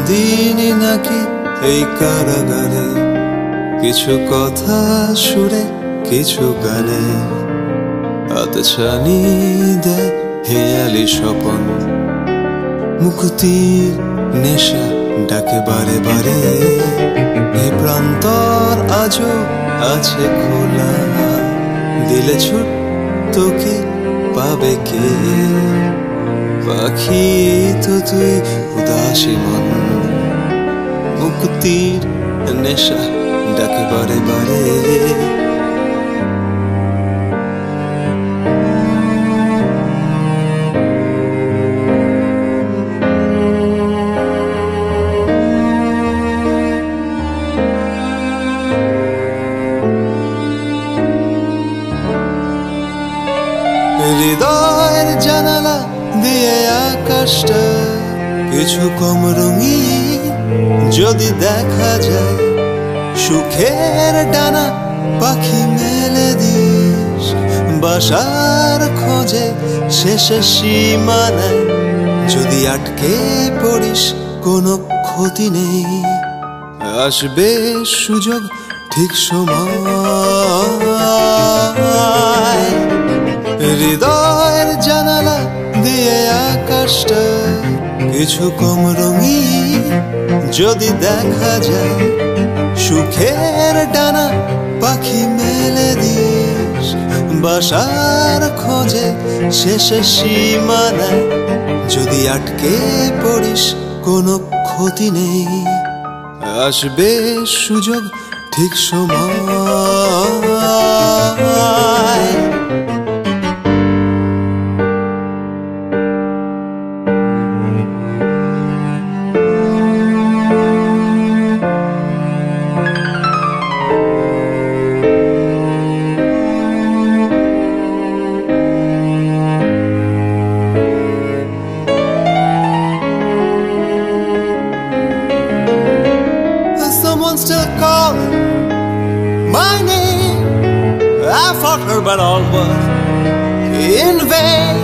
চিরদিনই নাকি এই কারাগারে, কিছু কথা সুরে কিছু গানে আতছানি দেয় হেয়ালি স্বপন। মুক্তির নেশা ডাকে বারে বারে, এই প্রান্তর আজও আছে খোলা, দিলে ছুট তোকে পাবে কে? পাখি তো তুই উদাসী মন, মুক্তির নেশা ডাকে বারে বারে। হৃদয়ের জানালা দিয়ে আকাশটা কিছু কম রঙিন যদি দেখা যায়, সুখের ডানা পাখি মেলে দিস, বাসার খোঁজে শেষে সীমানায় যদি আটকে পড়িস কোনো ক্ষতি নেই, আসবে সুযোগ ঠিক সময়। হৃদয়ের জানালা দিয়ে আকাশটা কিছু কম রঙিন যদি দেখা যায়, সুখের ডানা পাখি মেলে দিস, বাসার খোঁজে শেষে সীমানায় যদি আটকে পড়িস কোনো ক্ষতি নেই, আসবে সুযোগ ঠিক সময়। Someone still calling my name, I fought her but all was in vain.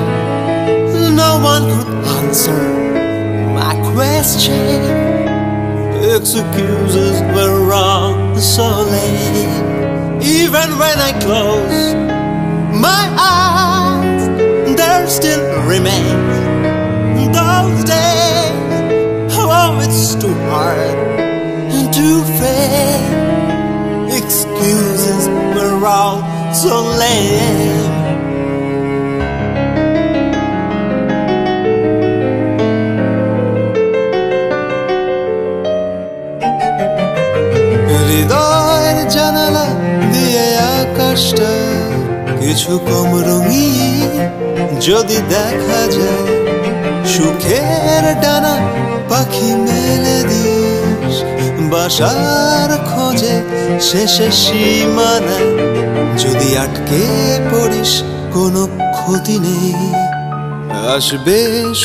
No one could answer my question, excuses were wrong so late. Even when I close my eyes, there still remains those days. Oh, it's too hard to fade, excuses were all so lame. হৃদয়ের জানালা দিয়ে আকাশটা কিছু কম রঙিন যদি দেখা যায়, সুখের ডানা পাখি মেলে দিস, বাসার খোঁজে শেষে সীমানায় যদি আটকে পড়িস কোনো ক্ষতি নেই, আসবে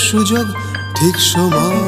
সুযোগ ঠিক সময়।